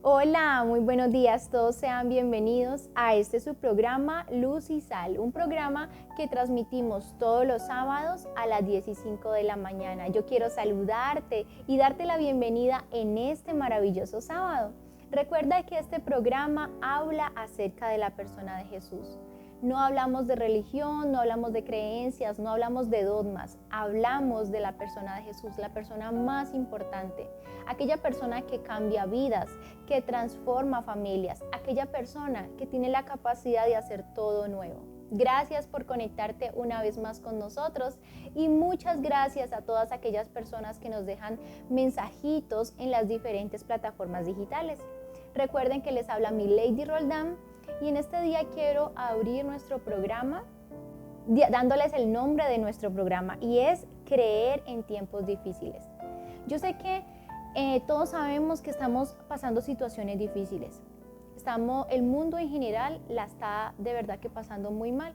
Hola, muy buenos días, todos sean bienvenidos a este su programa Luz y Sal, un programa que transmitimos todos los sábados a las 10:05 de la mañana. Yo quiero saludarte y darte la bienvenida en este maravilloso sábado. Recuerda que este programa habla acerca de la persona de Jesús. No hablamos de religión, no hablamos de creencias, no hablamos de dogmas, hablamos de la persona de Jesús, la persona más importante, aquella persona que cambia vidas, que transforma familias, aquella persona que tiene la capacidad de hacer todo nuevo. Gracias por conectarte una vez más con nosotros y muchas gracias a todas aquellas personas que nos dejan mensajitos en las diferentes plataformas digitales. Recuerden que les habla mi Lady Roldán y en este día quiero abrir nuestro programa dándoles el nombre de nuestro programa y es Creer en tiempos difíciles. Yo sé que todos sabemos que estamos pasando situaciones difíciles. El mundo en general la está de verdad que pasando muy mal.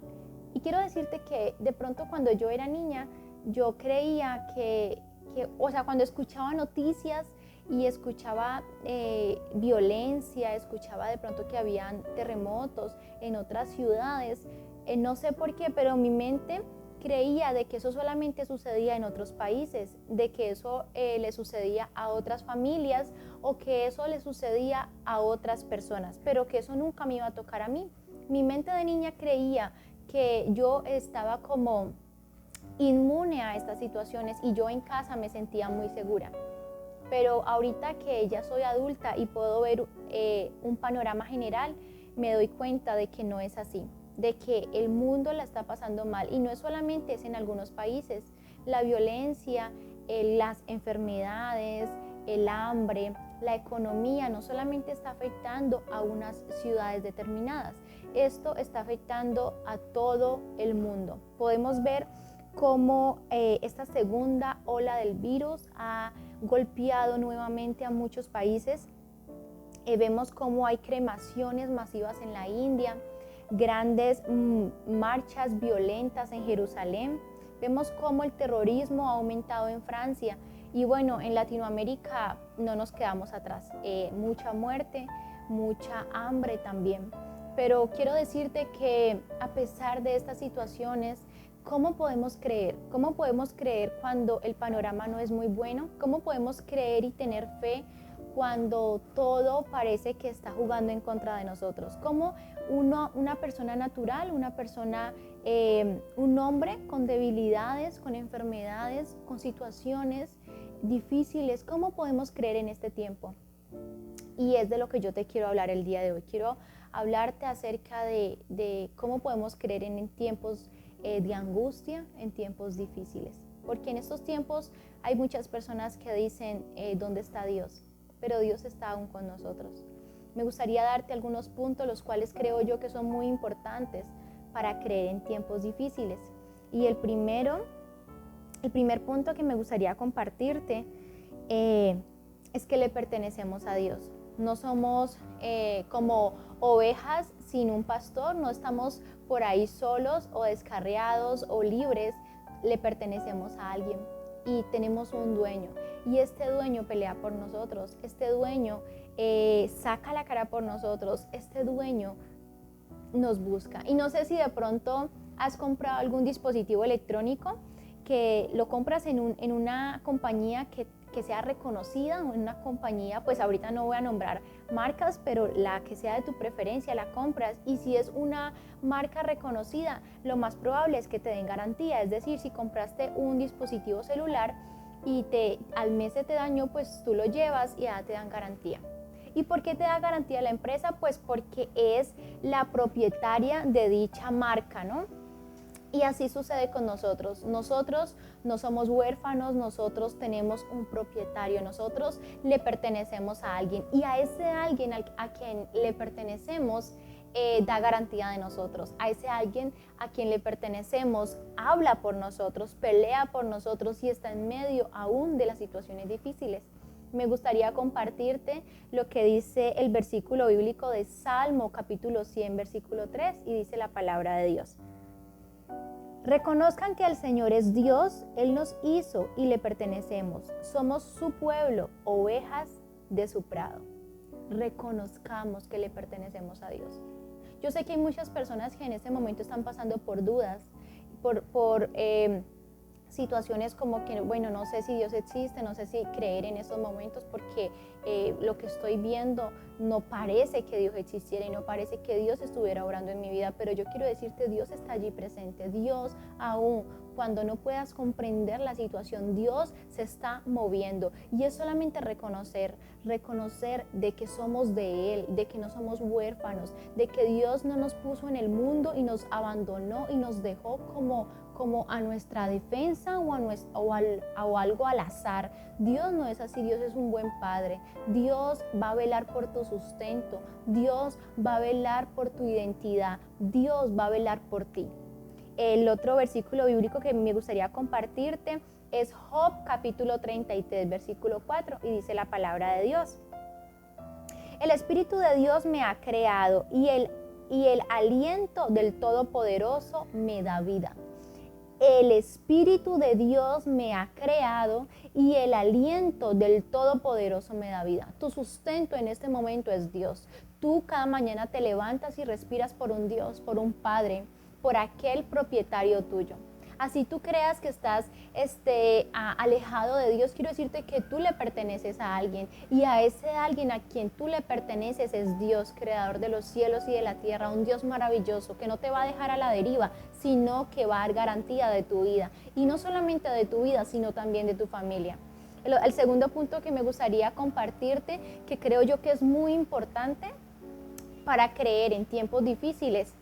Y quiero decirte que de pronto cuando yo era niña, yo creía cuando escuchaba noticias y escuchaba violencia, escuchaba de pronto que habían terremotos en otras ciudades, no sé por qué, pero mi mente creía de que eso solamente sucedía en otros países, de que eso le sucedía a otras familias o que eso le sucedía a otras personas, pero que eso nunca me iba a tocar a mí. Mi mente de niña creía que yo estaba como inmune a estas situaciones y yo en casa me sentía muy segura. Pero ahorita que ya soy adulta y puedo ver un panorama general, me doy cuenta de que no es así, de que el mundo la está pasando mal y no es solamente en algunos países. La violencia, las enfermedades, el hambre, la economía no solamente está afectando a unas ciudades determinadas, esto está afectando a todo el mundo. Podemos ver cómo esta segunda ola del virus ha golpeado nuevamente a muchos países. Vemos cómo hay cremaciones masivas en la India, grandes marchas violentas en Jerusalén. Vemos cómo el terrorismo ha aumentado en Francia y bueno, en Latinoamérica no nos quedamos atrás. Mucha muerte, mucha hambre también. Pero quiero decirte que a pesar de estas situaciones, ¿cómo podemos creer? ¿Cómo podemos creer cuando el panorama no es muy bueno? ¿Cómo podemos creer y tener fe cuando todo parece que está jugando en contra de nosotros? ¿Cómo una persona natural, un hombre con debilidades, con enfermedades, con situaciones difíciles, cómo podemos creer en este tiempo? Y es de lo que yo te quiero hablar el día de hoy. Quiero hablarte acerca de cómo podemos creer en tiempos de angustia, en tiempos difíciles. Porque en estos tiempos hay muchas personas que dicen, ¿dónde está Dios? Pero Dios está aún con nosotros. Me gustaría darte algunos puntos, los cuales creo yo que son muy importantes para creer en tiempos difíciles. Y el primer punto que me gustaría compartirte es que le pertenecemos a Dios. No somos como ovejas sin un pastor, no estamos por ahí solos o descarriados o libres, le pertenecemos a alguien y tenemos un dueño y este dueño pelea por nosotros, este dueño saca la cara por nosotros, este dueño nos busca. Y no sé si de pronto has comprado algún dispositivo electrónico que lo compras en una compañía que sea reconocida, una compañía, pues ahorita no voy a nombrar marcas, pero la que sea de tu preferencia la compras y si es una marca reconocida, lo más probable es que te den garantía, es decir, si compraste un dispositivo celular y al mes se te dañó, pues tú lo llevas y ya te dan garantía. ¿Y por qué te da garantía la empresa? Pues porque es la propietaria de dicha marca, ¿no? Y así sucede con nosotros. Nosotros no somos huérfanos, nosotros tenemos un propietario, nosotros le pertenecemos a alguien y a ese alguien a quien le pertenecemos da garantía de nosotros. A ese alguien a quien le pertenecemos habla por nosotros, pelea por nosotros y está en medio aún de las situaciones difíciles. Me gustaría compartirte lo que dice el versículo bíblico de Salmo capítulo 100, versículo 3 y dice la palabra de Dios. Reconozcan que el Señor es Dios, Él nos hizo y le pertenecemos. Somos su pueblo, ovejas de su prado. reconozcamos que le pertenecemos a Dios. Yo sé que hay muchas personas que en este momento están pasando por dudas, por situaciones como que, bueno, no sé si Dios existe, no sé si creer en estos momentos porque lo que estoy viendo no parece que Dios existiera y no parece que Dios estuviera obrando en mi vida, pero yo quiero decirte, Dios está allí presente. Dios, aún cuando no puedas comprender la situación, Dios se está moviendo, y es solamente reconocer de que somos de Él, de que no somos huérfanos, de que Dios no nos puso en el mundo y nos abandonó y nos dejó como a nuestra defensa o algo al azar. Dios no es así, Dios es un buen Padre. Dios va a velar por tu sustento, Dios va a velar por tu identidad, Dios va a velar por ti. El otro versículo bíblico que me gustaría compartirte es Job capítulo 33, versículo 4, y dice la palabra de Dios: el Espíritu de Dios me ha creado y el aliento del Todopoderoso me da vida. El Espíritu de Dios me ha creado y el aliento del Todopoderoso me da vida. Tu sustento en este momento es Dios. Tú cada mañana te levantas y respiras por un Dios, por un Padre, por aquel propietario tuyo. Así tú creas que estás alejado de Dios, quiero decirte que tú le perteneces a alguien, y a ese alguien a quien tú le perteneces es Dios, creador de los cielos y de la tierra, un Dios maravilloso que no te va a dejar a la deriva, sino que va a dar garantía de tu vida, y no solamente de tu vida, sino también de tu familia. El segundo punto que me gustaría compartirte, que creo yo que es muy importante para creer en tiempos difíciles,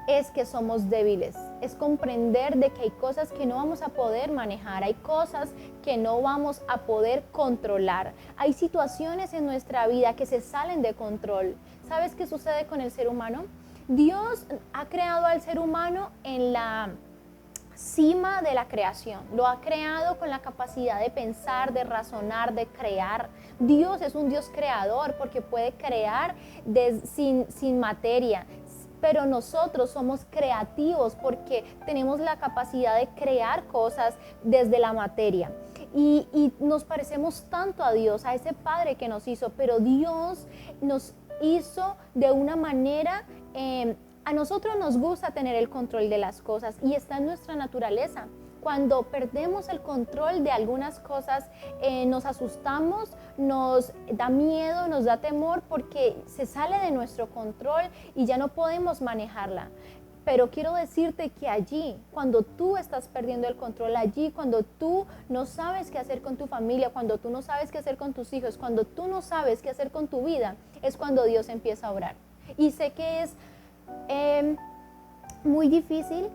es que somos débiles, es comprender de que hay cosas que no vamos a poder manejar, hay cosas que no vamos a poder controlar, hay situaciones en nuestra vida que se salen de control. ¿Sabes qué sucede con el ser humano? Dios ha creado al ser humano en la cima de la creación, lo ha creado con la capacidad de pensar, de razonar, de crear. Dios es un Dios creador porque puede crear sin materia. Pero nosotros somos creativos porque tenemos la capacidad de crear cosas desde la materia. Y nos parecemos tanto a Dios, a ese Padre que nos hizo, pero Dios nos hizo de una manera, a nosotros nos gusta tener el control de las cosas y está en nuestra naturaleza. Cuando perdemos el control de algunas cosas, nos asustamos, nos da miedo, nos da temor porque se sale de nuestro control y ya no podemos manejarla. Pero quiero decirte que allí, cuando tú estás perdiendo el control, allí cuando tú no sabes qué hacer con tu familia, cuando tú no sabes qué hacer con tus hijos, cuando tú no sabes qué hacer con tu vida, es cuando Dios empieza a obrar. Y sé que es muy difícil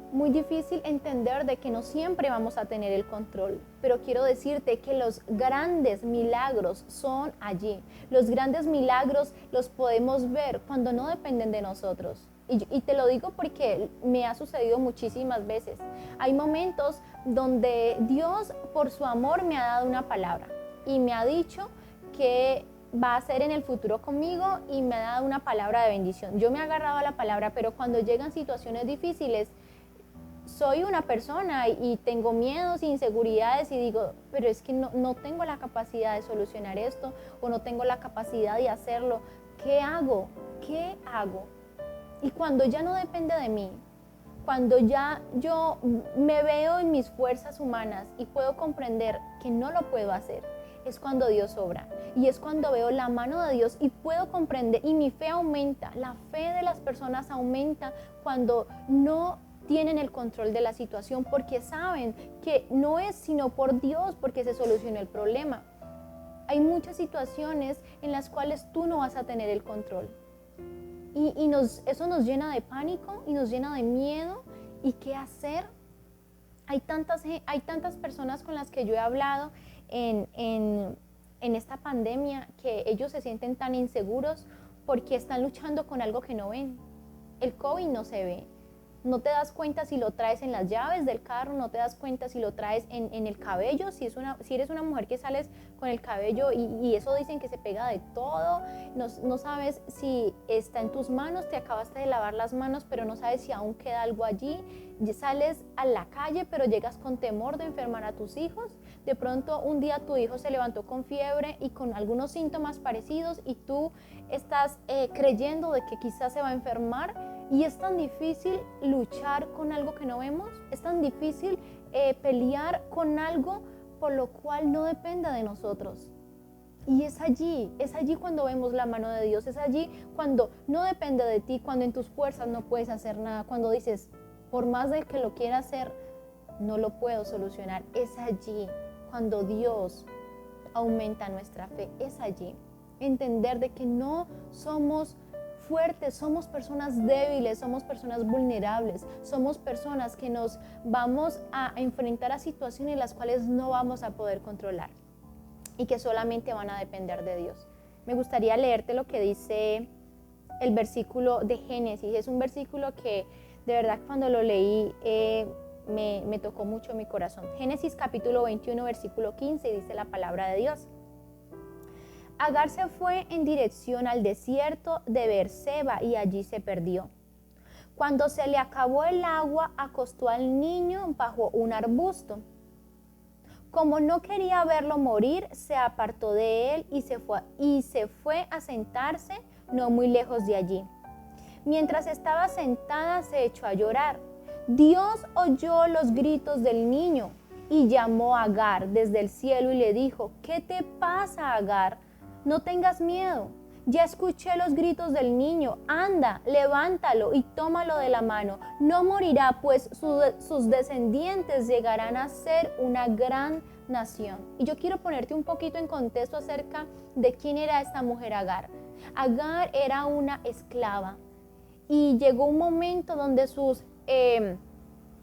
entender de que no siempre vamos a tener el control, pero quiero decirte que los grandes milagros son allí. Los grandes milagros los podemos ver cuando no dependen de nosotros. Y te lo digo porque me ha sucedido muchísimas veces. Hay momentos donde Dios, por su amor, me ha dado una palabra y me ha dicho que va a ser en el futuro conmigo y me ha dado una palabra de bendición. Yo me he agarrado a la palabra, pero cuando llegan situaciones difíciles, soy una persona y tengo miedos e inseguridades y digo, pero es que no tengo la capacidad de solucionar esto o no tengo la capacidad de hacerlo. ¿Qué hago? ¿Qué hago? Y cuando ya no depende de mí, cuando ya yo me veo en mis fuerzas humanas y puedo comprender que no lo puedo hacer, es cuando Dios obra y es cuando veo la mano de Dios y puedo comprender y mi fe aumenta. La fe de las personas aumenta cuando no tienen el control de la situación porque saben que no es sino por Dios porque se solucionó el problema. Hay muchas situaciones en las cuales tú no vas a tener el control y eso nos llena de pánico y nos llena de miedo. ¿Y qué hacer? Hay tantas personas con las que yo he hablado en esta pandemia que ellos se sienten tan inseguros porque están luchando con algo que no ven. El COVID no se ve, no te das cuenta si lo traes en las llaves del carro, no te das cuenta si lo traes en el cabello, si eres una mujer que sales con el cabello y eso dicen que se pega de todo, no sabes si está en tus manos, te acabaste de lavar las manos, pero no sabes si aún queda algo allí, sales a la calle, pero llegas con temor de enfermar a tus hijos, de pronto un día tu hijo se levantó con fiebre y con algunos síntomas parecidos y tú estás creyendo de que quizás se va a enfermar. Y es tan difícil luchar con algo que no vemos, es tan difícil pelear con algo por lo cual no dependa de nosotros. Y es allí cuando vemos la mano de Dios, es allí cuando no depende de ti, cuando en tus fuerzas no puedes hacer nada, cuando dices, por más de que lo quiera hacer, no lo puedo solucionar. Es allí cuando Dios aumenta nuestra fe, es allí. Entender de que no somos fuertes, somos personas débiles, somos personas vulnerables, somos personas que nos vamos a enfrentar a situaciones en las cuales no vamos a poder controlar y que solamente van a depender de Dios. Me gustaría leerte lo que dice el versículo de Génesis. Es un versículo que de verdad cuando lo leí me tocó mucho mi corazón. Génesis capítulo 21 versículo 15 dice la palabra de Dios. Agar se fue en dirección al desierto de Beerseba y allí se perdió. Cuando se le acabó el agua, acostó al niño bajo un arbusto. Como no quería verlo morir, se apartó de él y se fue a sentarse no muy lejos de allí. Mientras estaba sentada, se echó a llorar. Dios oyó los gritos del niño y llamó a Agar desde el cielo y le dijo, ¿qué te pasa, Agar? No tengas miedo, ya escuché los gritos del niño, anda, levántalo y tómalo de la mano. No morirá, pues sus descendientes llegarán a ser una gran nación. Y yo quiero ponerte un poquito en contexto acerca de quién era esta mujer Agar. Agar era una esclava y llegó un momento donde sus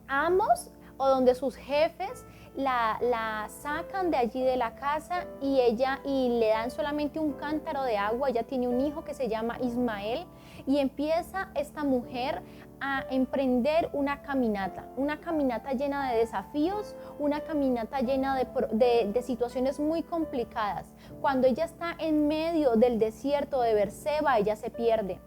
amos o donde sus jefes la sacan de allí de la casa y le dan solamente un cántaro de agua. Ella tiene un hijo que se llama Ismael y empieza esta mujer a emprender una caminata llena de desafíos, una caminata llena de situaciones muy complicadas. Cuando ella está en medio del desierto de Beerseba, ella se pierde.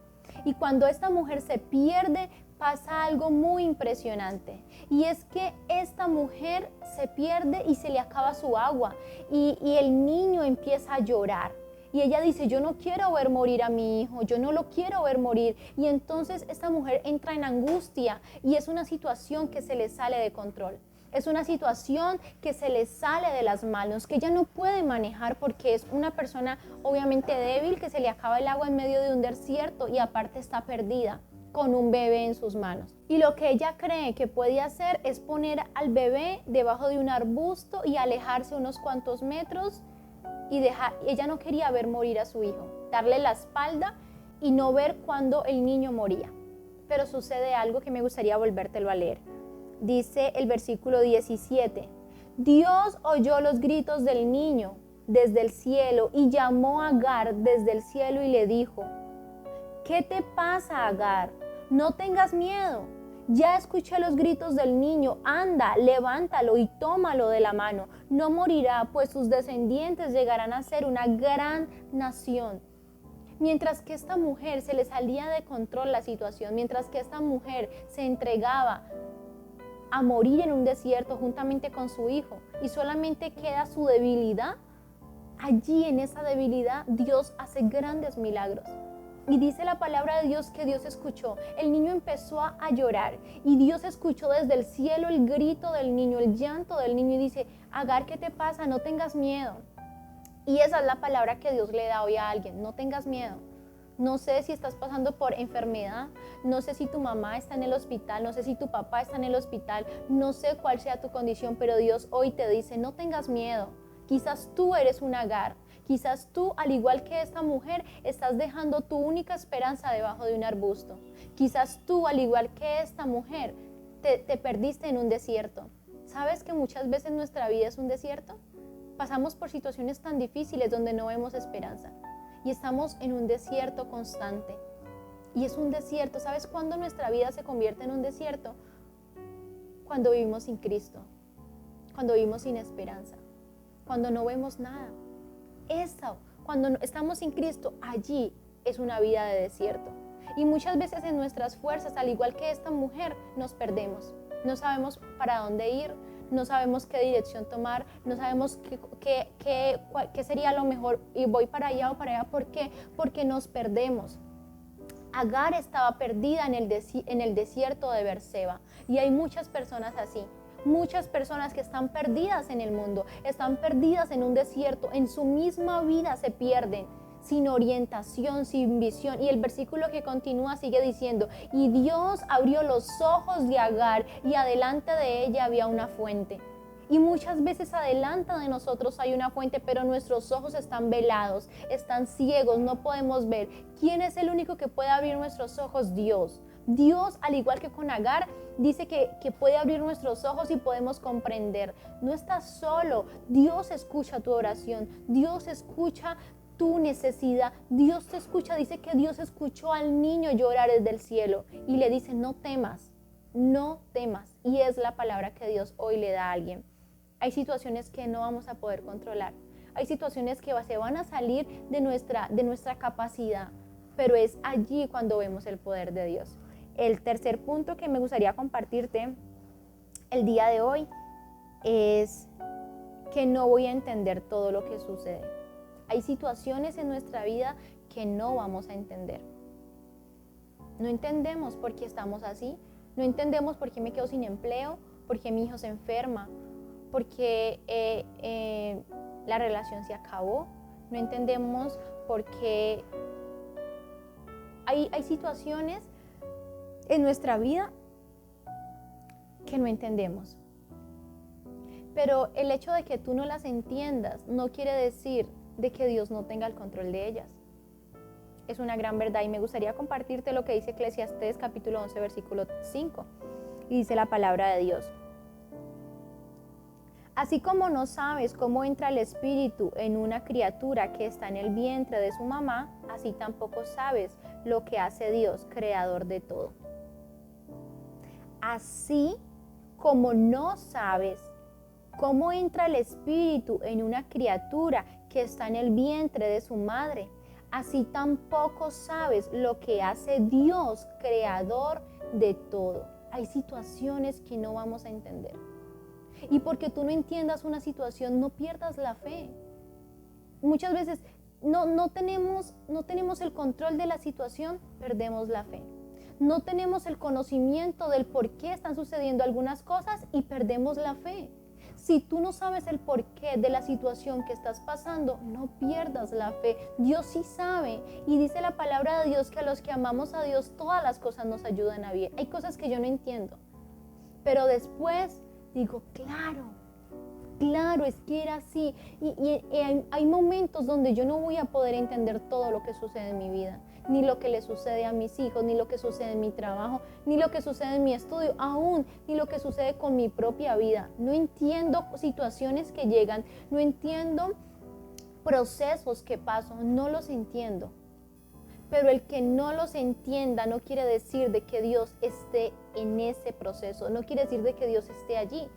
Y cuando esta mujer se pierde, pasa algo muy impresionante y es que esta mujer se pierde y se le acaba su agua y el niño empieza a llorar y ella dice, yo no quiero ver morir a mi hijo, yo no lo quiero ver morir, y entonces esta mujer entra en angustia y es una situación que se le sale de control. Es una situación que se le sale de las manos, que ella no puede manejar porque es una persona obviamente débil, que se le acaba el agua en medio de un desierto y aparte está perdida con un bebé en sus manos. Y lo que ella cree que puede hacer es poner al bebé debajo de un arbusto y alejarse unos cuantos metros y ella no quería ver morir a su hijo, darle la espalda y no ver cuando el niño moría. Pero sucede algo que me gustaría volvértelo a leer. Dice el versículo 17, Dios oyó los gritos del niño desde el cielo y llamó a Agar desde el cielo y le dijo, ¿qué te pasa, Agar? No tengas miedo. Ya escuché los gritos del niño. Anda, levántalo y tómalo de la mano. No morirá, pues sus descendientes llegarán a ser una gran nación. Mientras que esta mujer se le salía de control la situación, mientras que esta mujer se entregaba a morir en un desierto juntamente con su hijo y solamente queda su debilidad, allí en esa debilidad Dios hace grandes milagros. Y dice la palabra de Dios que Dios escuchó. El niño empezó a llorar y Dios escuchó desde el cielo el grito del niño, el llanto del niño y dice, Agar, ¿qué te pasa? No tengas miedo. Y esa es la palabra que Dios le da hoy a alguien, no tengas miedo. No sé si estás pasando por enfermedad, no sé si tu mamá está en el hospital, no sé si tu papá está en el hospital, no sé cuál sea tu condición, pero Dios hoy te dice, no tengas miedo. Quizás tú eres un Agar. Quizás tú, al igual que esta mujer, estás dejando tu única esperanza debajo de un arbusto. Quizás tú, al igual que esta mujer, te perdiste en un desierto. ¿Sabes que muchas veces nuestra vida es un desierto? Pasamos por situaciones tan difíciles donde no vemos esperanza y estamos en un desierto constante. Y es un desierto. ¿Sabes cuándo nuestra vida se convierte en un desierto? Cuando vivimos sin Cristo, cuando vivimos sin esperanza, cuando no vemos nada. Eso, cuando estamos sin Cristo, allí es una vida de desierto. Y muchas veces en nuestras fuerzas, al igual que esta mujer, nos perdemos. No sabemos para dónde ir, no sabemos qué dirección tomar, no sabemos qué sería lo mejor y voy para allá o para allá. ¿Por qué? Porque nos perdemos. Agar estaba perdida en el desierto de Berseba y hay muchas personas así. Muchas personas que están perdidas en el mundo, están perdidas en un desierto, en su misma vida se pierden, sin orientación, sin visión. Y el versículo que continúa sigue diciendo, y Dios abrió los ojos de Agar y adelante de ella había una fuente. Y muchas veces adelante de nosotros hay una fuente, pero nuestros ojos están velados, están ciegos, no podemos ver. ¿Quién es el único que puede abrir nuestros ojos? Dios. Dios, al igual que con Agar, dice que puede abrir nuestros ojos y podemos comprender. No estás solo. Dios escucha tu oración. Dios escucha tu necesidad. Dios te escucha. Dice que Dios escuchó al niño llorar desde el cielo y le dice, no temas, no temas. Y es la palabra que Dios hoy le da a alguien. Hay situaciones que no vamos a poder controlar. Hay situaciones que se van a salir de nuestra capacidad, pero es allí cuando vemos el poder de Dios. El tercer punto que me gustaría compartirte el día de hoy es que no voy a entender todo lo que sucede. Hay situaciones en nuestra vida que no vamos a entender. No entendemos por qué estamos así, no entendemos por qué me quedo sin empleo, por qué mi hijo se enferma, porque la relación se acabó, no entendemos por qué hay situaciones en nuestra vida que no entendemos. Pero el hecho de que tú no las entiendas no quiere decir de que Dios no tenga el control de ellas. Es una gran verdad y me gustaría compartirte lo que dice Eclesiastés capítulo 11 versículo 5 y dice la palabra de Dios. Así como no sabes cómo entra el espíritu en una criatura que está en el vientre de su mamá, así tampoco sabes lo que hace Dios, creador de todo. Así como no sabes cómo entra el espíritu en una criatura que está en el vientre de su madre, así tampoco sabes lo que hace Dios, creador de todo. Hay situaciones que no vamos a entender. Y porque tú no entiendas una situación, no pierdas la fe. Muchas veces no tenemos el control de la situación, perdemos la fe. No tenemos el conocimiento del por qué están sucediendo algunas cosas y perdemos la fe. Si tú no sabes el porqué de la situación que estás pasando, no pierdas la fe. Dios sí sabe y dice la palabra de Dios que a los que amamos a Dios todas las cosas nos ayudan a bien. Hay cosas que yo no entiendo, pero después digo, claro, es que era así. Y hay momentos donde yo no voy a poder entender todo lo que sucede en mi vida, ni lo que le sucede a mis hijos, ni lo que sucede en mi trabajo, ni lo que sucede en mi estudio, aún ni lo que sucede con mi propia vida. No entiendo situaciones que llegan, no entiendo procesos que paso, no los entiendo. Pero el que no los entienda no quiere decir de que Dios esté en ese proceso, no quiere decir de que Dios esté allí.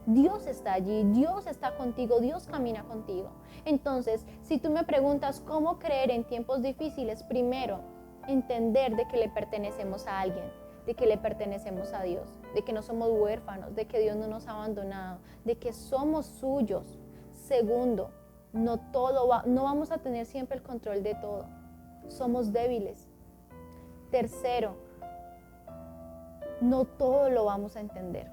Dios está allí, Dios está contigo, Dios camina contigo. Entonces, si tú me preguntas cómo creer en tiempos difíciles, primero, entender de que le pertenecemos a alguien, de que le pertenecemos a Dios, de que no somos huérfanos, de que Dios no nos ha abandonado, de que somos suyos. Segundo, no vamos a tener siempre el control de todo. Somos débiles. Tercero, no todo lo vamos a entender.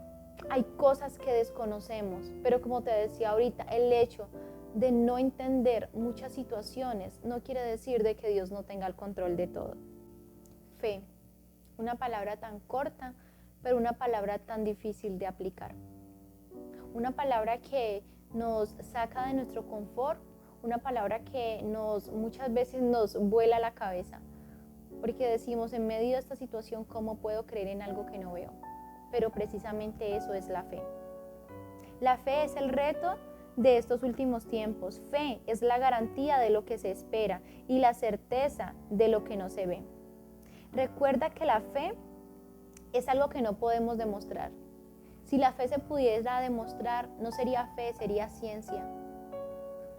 Hay cosas que desconocemos, pero como te decía ahorita, el hecho de no entender muchas situaciones no quiere decir de que Dios no tenga el control de todo. Fe, una palabra tan corta, pero una palabra tan difícil de aplicar. Una palabra que nos saca de nuestro confort, una palabra que muchas veces nos vuela la cabeza, porque decimos en medio de esta situación, ¿cómo puedo creer en algo que no veo? Pero precisamente eso es la fe. La fe es el reto de estos últimos tiempos. Fe es la garantía de lo que se espera y la certeza de lo que no se ve. Recuerda que la fe es algo que no podemos demostrar. Si la fe se pudiera demostrar, no sería fe, sería ciencia.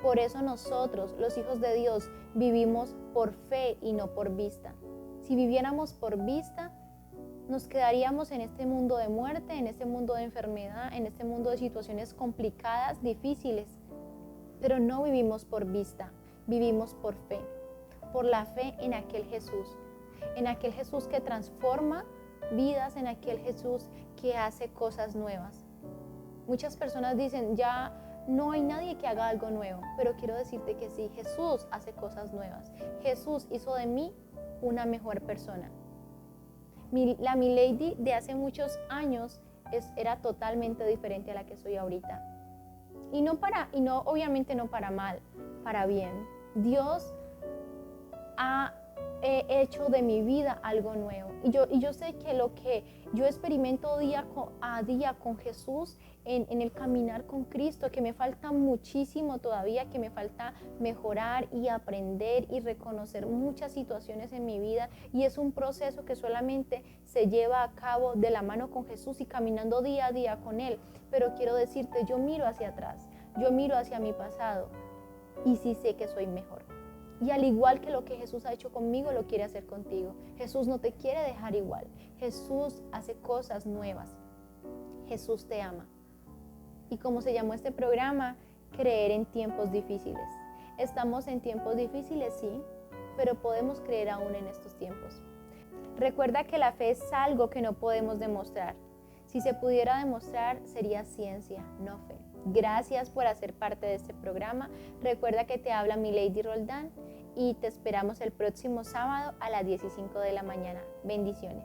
Por eso nosotros, los hijos de Dios, vivimos por fe y no por vista. Si viviéramos por vista, nos quedaríamos en este mundo de muerte, en este mundo de enfermedad, en este mundo de situaciones complicadas, difíciles. Pero no vivimos por vista, vivimos por fe. Por la fe en aquel Jesús que transforma vidas, en aquel Jesús que hace cosas nuevas. Muchas personas dicen, ya no hay nadie que haga algo nuevo, pero quiero decirte que sí, Jesús hace cosas nuevas. Jesús hizo de mí una mejor persona. La Milady de hace muchos años era totalmente diferente a la que soy ahorita. Y obviamente no para mal, para bien. Dios ha hecho de mi vida algo nuevo. Y yo sé que lo que yo experimento día a día con Jesús, en el caminar con Cristo, que me falta muchísimo todavía, que me falta mejorar y aprender y reconocer muchas situaciones en mi vida. Y es un proceso que solamente se lleva a cabo de la mano con Jesús y caminando día a día con Él. Pero quiero decirte, yo miro hacia atrás, yo miro hacia mi pasado y sí sé que soy mejor. Y al igual que lo que Jesús ha hecho conmigo, lo quiere hacer contigo. Jesús no te quiere dejar igual. Jesús hace cosas nuevas. Jesús te ama. Y como se llamó este programa, creer en tiempos difíciles. Estamos en tiempos difíciles, sí, pero podemos creer aún en estos tiempos. Recuerda que la fe es algo que no podemos demostrar. Si se pudiera demostrar, sería ciencia, no fe. Gracias por hacer parte de este programa. Recuerda que te habla Milady Roldán y te esperamos el próximo sábado a las 10:05 de la mañana. Bendiciones.